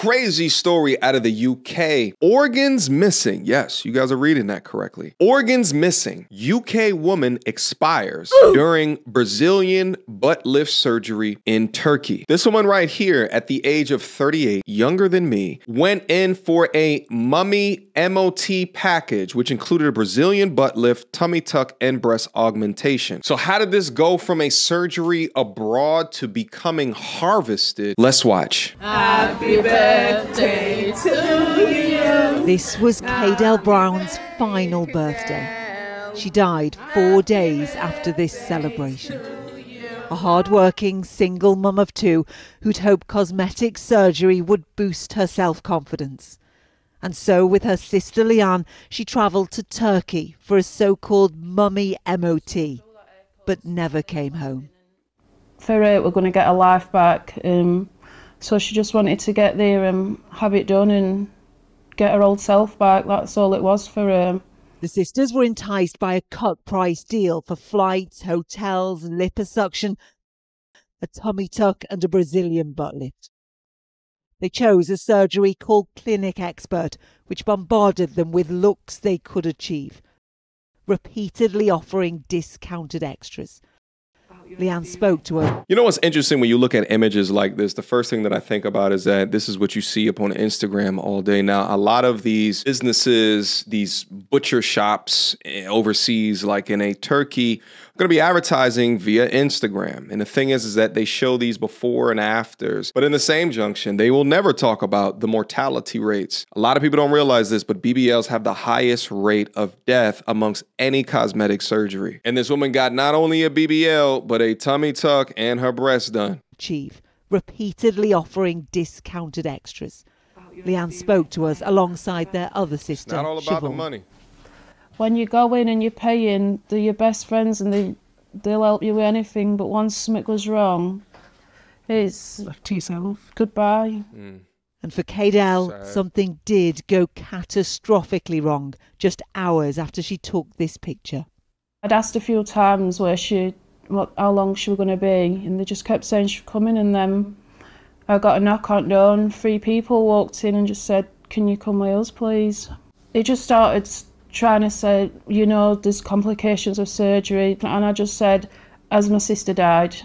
Crazy story out of the UK. Organs missing. Yes, you guys are reading that correctly. Organs missing. UK woman expires during Brazilian butt lift surgery in Turkey. This woman right here, at the age of 38, younger than me, went in for a mummy MOT package, which included a Brazilian butt lift, tummy tuck, and breast augmentation. So how did this go from a surgery abroad to becoming harvested? Let's watch. Happy birthday to you. This was Cadell Brown's final birthday. She died 4 days after this celebration. A hard-working single mum of two who'd hoped cosmetic surgery would boost her self-confidence. And so with her sister Leanne, she travelled to Turkey for a so-called mummy MOT, but never came home. For her, we're going to get her life back. So she just wanted to get there and have it done and get her old self back. That's all it was for her. The sisters were enticed by a cut-price deal for flights, hotels, liposuction, a tummy tuck and a Brazilian butt lift. They chose a surgery called Clinic Expert, which bombarded them with looks they could achieve, repeatedly offering discounted extras. Leanne spoke to her. You know what's interesting when you look at images like this? The first thing that I think about is that this is what you see up on Instagram all day. Now, a lot of these businesses, these butcher shops overseas, like in Turkey, are going to be advertising via Instagram. And the thing is that they show these before and afters. But in the same junction, they will never talk about the mortality rates. A lot of people don't realize this, but BBLs have the highest rate of death amongst any cosmetic surgery. And this woman got not only a BBL, but a tummy tuck and her breast done. Achieve, repeatedly offering discounted extras. Leanne spoke to us alongside their other sister. It's not all about the Siobhan. money. When you go in and you're paying, they're your best friends and they'll help you with anything, but once something goes wrong, it's Left to yourself. goodbye. And for Cadell, Sad. something did go catastrophically wrong just hours after she took this picture. I'd asked a few times how long she was going to be, and they just kept saying she'd come in, and then I got a knock on the door and 3 people walked in and just said, "Can you come with us, please?" They just started trying to say, you know, there's complications of surgery, and I just said, "As my sister died."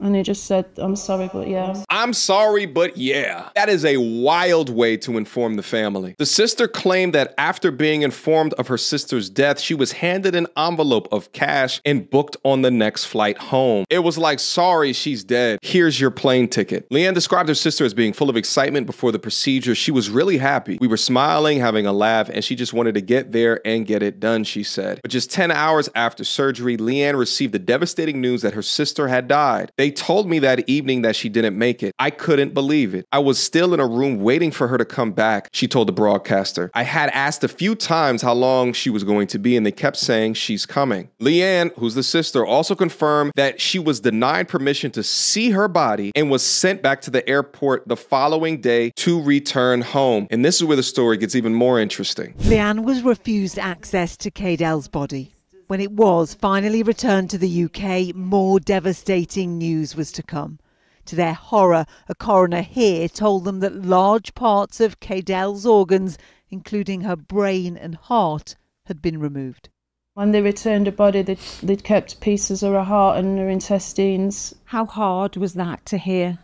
And he just said, "I'm sorry, but yeah." I'm sorry, but yeah. That is a wild way to inform the family. The sister claimed that after being informed of her sister's death, she was handed an envelope of cash and booked on the next flight home. It was like, sorry, she's dead. Here's your plane ticket. Leanne described her sister as being full of excitement before the procedure. She was really happy. We were smiling, having a laugh, and she just wanted to get there and get it done, she said. But just 10 hours after surgery, Leanne received the devastating news that her sister had died. They told me that evening that she didn't make it. I couldn't believe it. I was still in a room waiting for her to come back, she told the broadcaster. I had asked a few times how long she was going to be, and they kept saying she's coming. Leanne, who's the sister, also confirmed that she was denied permission to see her body and was sent back to the airport the following day to return home. And this is where the story gets even more interesting. Leanne was refused access to Cadell's body. When it was finally returned to the UK, more devastating news was to come. To their horror, a coroner here told them that large parts of Cadell's organs, including her brain and heart, had been removed. When they returned her body, they'd kept pieces of her heart and her intestines. How hard was that to hear?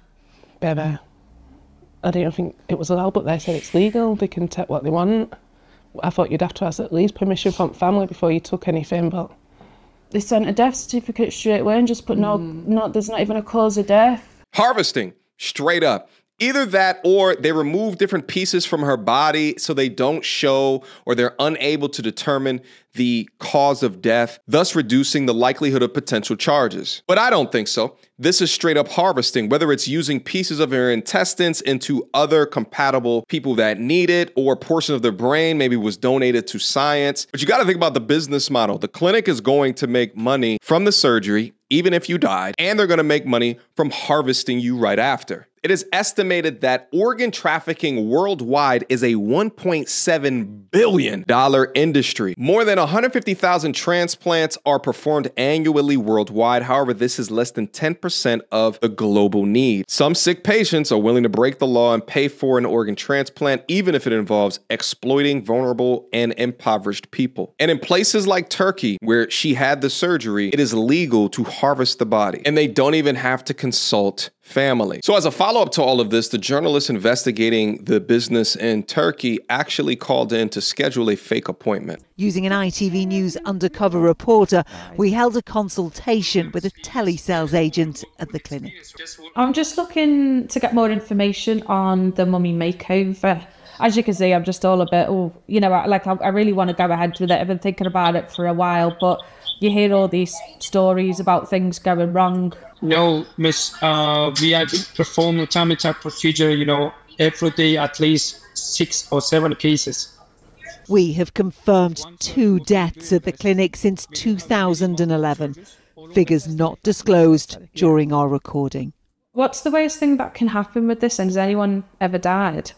Baby, I don't think it was allowed, but they said it's legal. They can take what they want. I thought you'd have to ask at least permission from family before you took anything, but... They sent a death certificate straight away and just put there's not even a cause of death. Harvesting, straight up. Either that or they remove different pieces from her body so they don't show or they're unable to determine the cause of death, thus reducing the likelihood of potential charges. But I don't think so. This is straight up harvesting, whether it's using pieces of her intestines into other compatible people that need it, or a portion of their brain maybe was donated to science. But you got to think about the business model. The clinic is going to make money from the surgery, even if you died, and they're going to make money from harvesting you right after. It is estimated that organ trafficking worldwide is a $1.7 billion industry. More than 150,000 transplants are performed annually worldwide. However, this is less than 10% of the global need. Some sick patients are willing to break the law and pay for an organ transplant, even if it involves exploiting vulnerable and impoverished people. And in places like Turkey, where she had the surgery, it is legal to harvest the body, and they don't even have to consult family. So as a follow-up to all of this, the journalist investigating the business in Turkey actually called in to schedule a fake appointment. Using an ITV News undercover reporter, we held a consultation with a telesales agent at the clinic. I'm just looking to get more information on the mummy makeover. As you can see, I'm just all a bit, I really want to go ahead with it. I've been thinking about it for a while, but you hear all these stories about things going wrong. No, miss, we have performed a tummy tuck procedure, every day at least 6 or 7 cases. We have confirmed 2 deaths at the clinic since 2011, figures not disclosed during our recording. What's the worst thing that can happen with this, and has anyone ever died?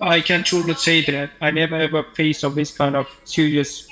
I can truly say that I never ever faced of this kind of serious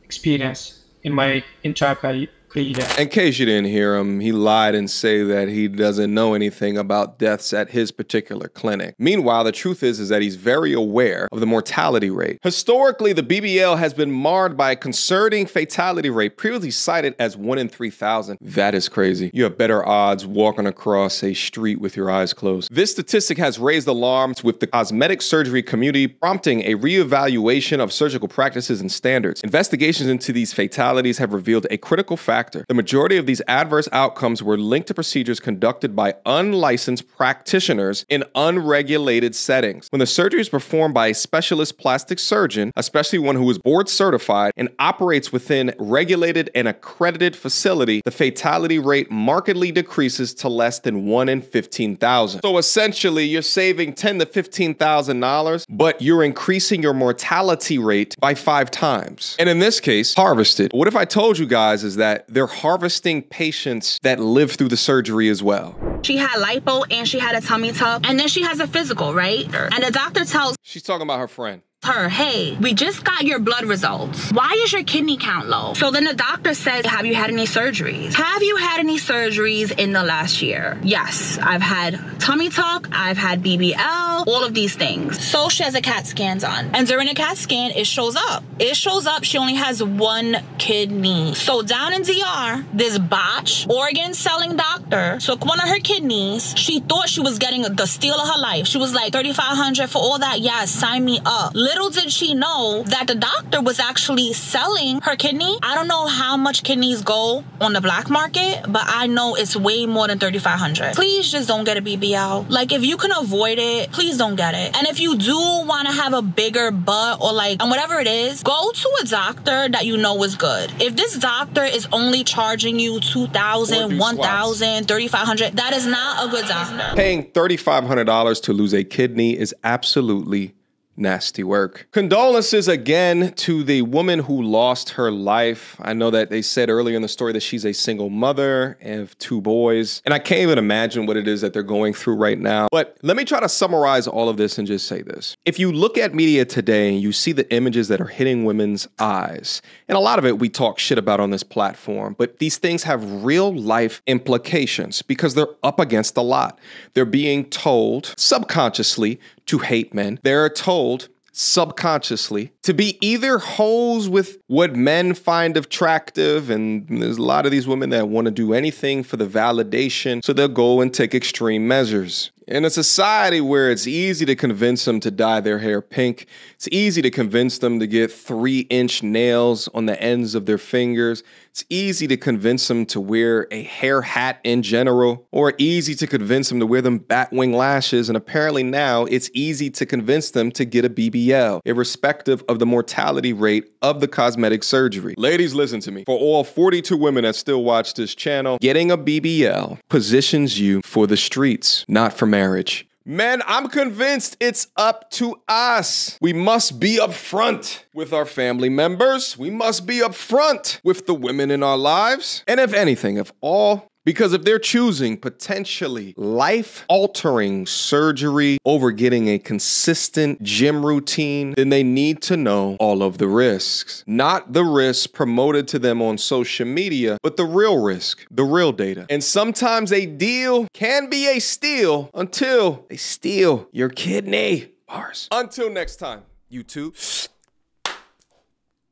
experience in my entire career. In case you didn't hear him, he lied and say that he doesn't know anything about deaths at his particular clinic. Meanwhile, the truth is that he's very aware of the mortality rate. Historically, the BBL has been marred by a concerning fatality rate, previously cited as 1 in 3,000. That is crazy. You have better odds walking across a street with your eyes closed. This statistic has raised alarms with the cosmetic surgery community, prompting a reevaluation of surgical practices and standards. Investigations into these fatalities have revealed a critical factor. The majority of these adverse outcomes were linked to procedures conducted by unlicensed practitioners in unregulated settings. When the surgery is performed by a specialist plastic surgeon, especially one who is board certified and operates within regulated and accredited facility, the fatality rate markedly decreases to less than 1 in 15,000. So essentially, you're saving $10,000 to $15,000, but you're increasing your mortality rate by 5 times. And in this case, harvested. What if I told you guys is that they're harvesting patients that live through the surgery as well? She had lipo and she had a tummy tuck, and then she has a physical, right? And the doctor tells She's talking about her friend. her, hey, we just got your blood results. Why is your kidney count low? So then the doctor says, have you had any surgeries? Have you had any surgeries in the last year? Yes, I've had tummy tuck, I've had BBL, all of these things. So she has a CAT scan on. And during a CAT scan, it shows up. It shows up she only has 1 kidney. So down in DR, this botch organ selling doctor took one of her kidneys. She thought she was getting the steal of her life. She was like, $3,500 for all that? Yes, sign me up. Little did she know that the doctor was actually selling her kidney. I don't know how much kidneys go on the black market, but I know it's way more than $3,500. Please just don't get a BBL. Like, if you can avoid it, please don't get it. And if you do want to have a bigger butt or and whatever it is, go to a doctor that you know is good. If this doctor is only charging you $2,000, $1,000, $3,500, that is not a good doctor. Paying $3,500 to lose a kidney is absolutely nasty work. Condolences again to the woman who lost her life. I know that they said earlier in the story that she's a single mother of 2 boys, and I can't even imagine what it is that they're going through right now. But let me try to summarize all of this and just say this. If you look at media today and you see the images that are hitting women's eyes, and a lot of it we talk shit about on this platform, but these things have real life implications because they're up against a lot. They're being told subconsciously to hate men. They're told subconsciously to be either hoes with what men find attractive, and there's a lot of these women that want to do anything for the validation, so they'll go and take extreme measures. In a society where it's easy to convince them to dye their hair pink, it's easy to convince them to get 3-inch nails on the ends of their fingers, it's easy to convince them to wear a hair hat in general, or easy to convince them to wear them batwing lashes, and apparently now it's easy to convince them to get a BBL, irrespective of the mortality rate of the cosmetic surgery. Ladies, listen to me. For all 42 women that still watch this channel, getting a BBL positions you for the streets, not for marriage. Men, I'm convinced it's up to us. We must be upfront with our family members. We must be upfront with the women in our lives. And if anything, if all Because if they're choosing potentially life-altering surgery over getting a consistent gym routine, then they need to know all of the risks. Not the risks promoted to them on social media, but the real risk, the real data. And sometimes a deal can be a steal until they steal your kidney. Bars. Until next time, YouTube.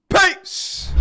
Peace!